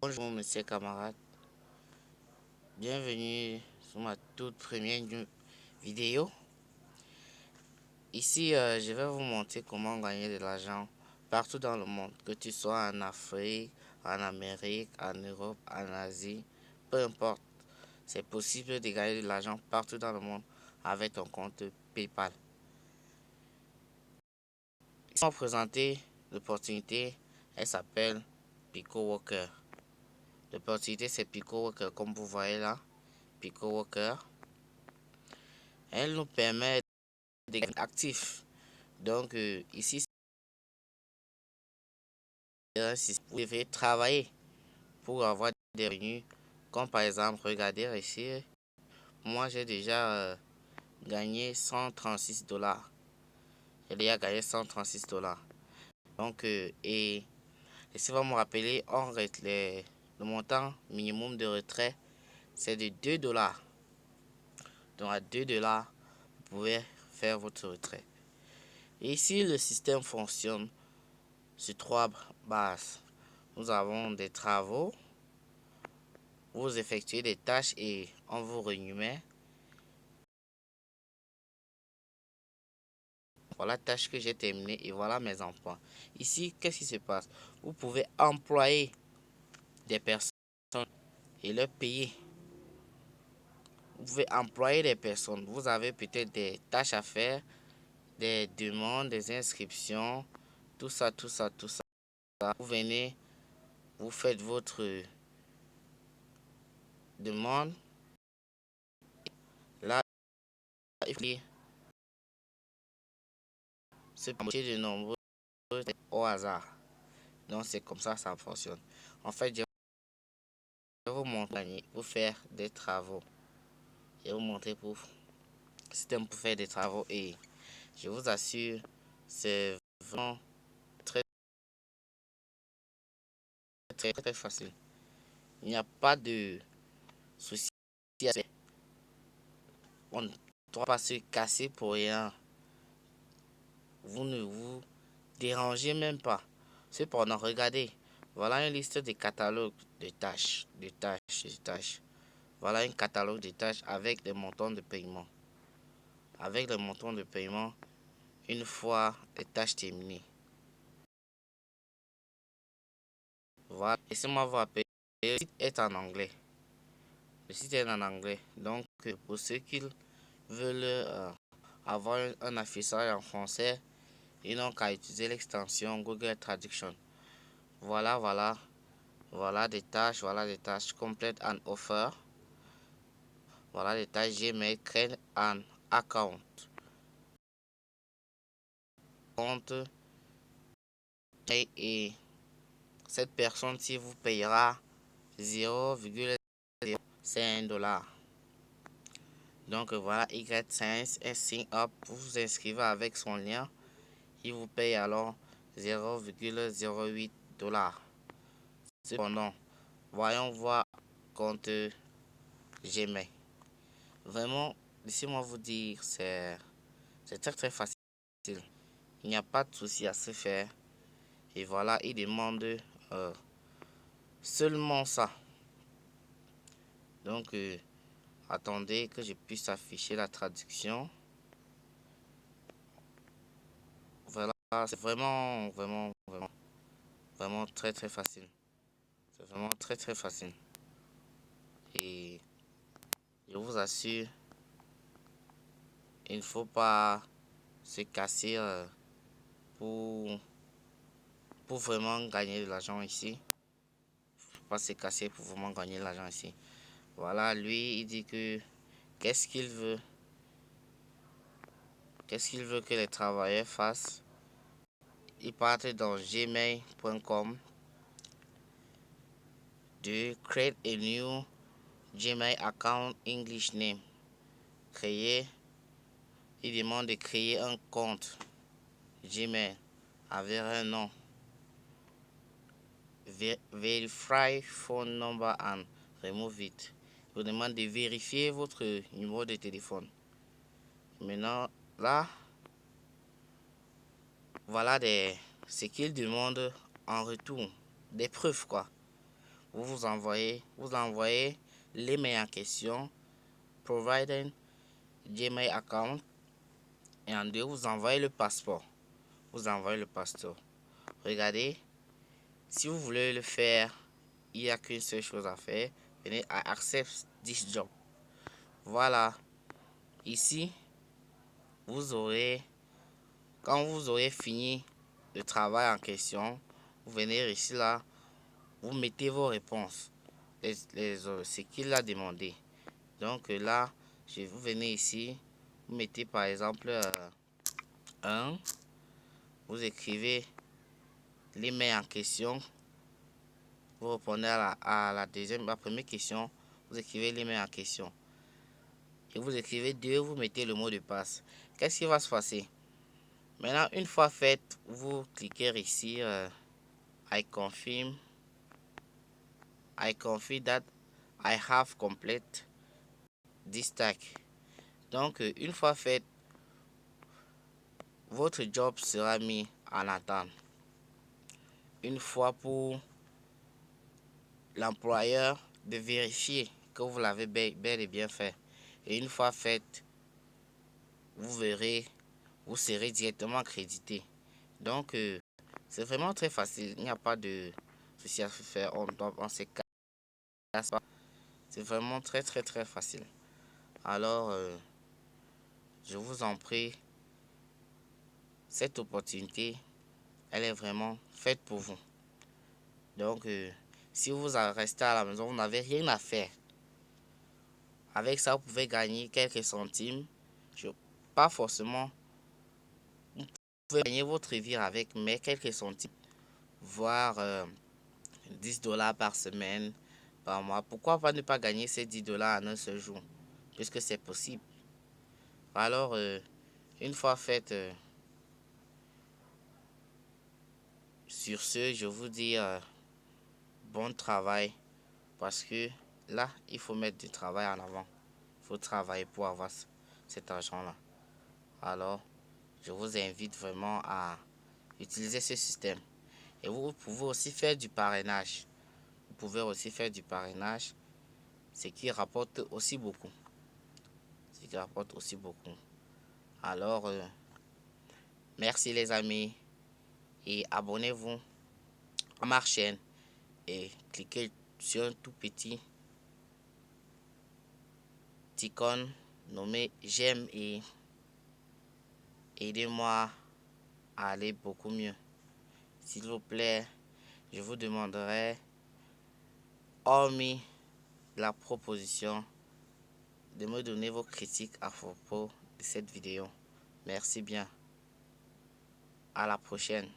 Bonjour, monsieur camarade. Bienvenue sur ma toute première vidéo. Ici, je vais vous montrer comment gagner de l'argent partout dans le monde. Que tu sois en Afrique, en Amérique, en Europe, en Asie, peu importe. C'est possible de gagner de l'argent partout dans le monde avec ton compte PayPal. Ici, on va présenter l'opportunité. Elle s'appelle PicoWalker. L'opportunité, c'est PicoWalker, comme vous voyez là. PicoWalker. Elle nous permet d'être actifs. Donc, ici, vous devez travailler pour avoir des revenus. Comme par exemple, regardez ici. Moi, j'ai déjà gagné 136 $. J'ai déjà gagné 136 $. Donc, et ça va me rappeler, le montant minimum de retrait, c'est de 2 $. Donc, à 2 $, vous pouvez faire votre retrait. Et ici, le système fonctionne sur 3 bases. Nous avons des travaux. Vous effectuez des tâches et on vous rémunère. Voilà la tâche que j'ai terminée et voilà mes emplois. Ici, qu'est-ce qui se passe? Vous pouvez employer des personnes et leur payer. Vous pouvez employer des personnes. Vous avez peut-être des tâches à faire, des demandes, des inscriptions, tout ça, tout ça, tout ça. Vous venez, vous faites votre demande. Là, il faut se pencher de nombreux au hasard. Donc, c'est comme ça ça fonctionne. En fait, je vais vous montrer pour faire des travaux. Je vais vous montrer pour système pour faire des travaux et je vous assure, c'est vraiment très, très, très facile. Il n'y a pas de souci à faire. On ne doit pas se casser pour rien. Vous ne vous dérangez même pas. Cependant, regardez, voilà une liste de catalogues de tâches, de tâches, de tâches. Voilà un catalogue de tâches avec des montants de paiement. Avec les montants de paiement, une fois les tâches terminées. Voilà. Laissez-moi vous rappeler, le site est en anglais. Le site est en anglais. Donc, pour ceux qui veulent avoir un affichage en français, ils n'ont qu'à utiliser l'extension Google Traduction. Voilà, voilà. Voilà des tâches complètes en offer. Voilà des tâches Gmail, create an account. Compte et cette personne ci vous payera 0,0, c'est $1. Donc voilà, Y5 est sign up, vous vous inscrivez avec son lien, il vous paye alors 0,08 $. Cependant, voyons voir compte Gmail. Vraiment, laissez-moi vous dire, c'est très très facile. Il n'y a pas de souci à se faire. Et voilà, il demande seulement ça. Donc, attendez que je puisse afficher la traduction. Voilà, c'est vraiment, vraiment, vraiment, vraiment très très facile. C'est vraiment très très facile. Et je vous assure, il ne faut pas se casser pour, pour vraiment gagner de l'argent ici. Il ne faut pas se casser pour vraiment gagner de l'argent ici. Voilà, lui, il dit que qu'est-ce qu'il veut. Qu'est-ce qu'il veut que les travailleurs fassent? Ils partent dans gmail.com de create a new Gmail account English name. Créer. Il demande de créer un compte Gmail avec un nom. Verify phone number and remove it. Il vous demande de vérifier votre numéro de téléphone. Maintenant, là, voilà ce qu'il demande en retour. Des preuves, quoi. vous envoyez l'email en question, providing Gmail account, et en deux, vous envoyez le passeport. Vous envoyez le passeport. Regardez, si vous voulez le faire, il n'y a qu'une seule chose à faire. Venez à Accept this job. Voilà. Ici, quand vous aurez fini le travail en question, vous venez ici là, vous mettez vos réponses, ce qu'il a demandé. Donc là, vous venez ici, vous mettez par exemple 1, vous écrivez l'email en question, vous répondez à la première question, vous écrivez l'email en question. Et vous écrivez 2, vous mettez le mot de passe. Qu'est-ce qui va se passer? Maintenant, une fois fait, vous cliquez ici, I confirm that I have complete this task. Donc, une fois fait, votre job sera mis en attente. Une fois pour l'employeur de vérifier que vous l'avez bel et bien fait. Et une fois fait, vous serez directement crédité. Donc, c'est vraiment très facile. Il n'y a pas de souci à faire. On se casse pas. C'est vraiment très facile. Alors, je vous en prie, cette opportunité, elle est vraiment faite pour vous. Donc, si vous restez à la maison, vous n'avez rien à faire. Avec ça, vous pouvez gagner quelques centimes. Pas forcément, vous pouvez gagner votre vie avec, mais quelques centimes, voire 10 dollars par semaine, par mois. Pourquoi pas ne pas gagner ces 10 dollars en un seul jour, puisque c'est possible. Alors, une fois fait, sur ce, je vous dis bon travail, parce que là, il faut mettre du travail en avant. Il faut travailler pour avoir cet argent-là. Alors, je vous invite vraiment à utiliser ce système. Et vous pouvez aussi faire du parrainage. Vous pouvez aussi faire du parrainage, ce qui rapporte aussi beaucoup. Ce qui rapporte aussi beaucoup. Alors, merci les amis. Et abonnez-vous à ma chaîne. Et cliquez sur un tout petit icône nommé j'aime et aidez-moi à aller beaucoup mieux. S'il vous plaît, je vous demanderai, hormis la proposition, de me donner vos critiques à propos de cette vidéo. Merci bien. À la prochaine.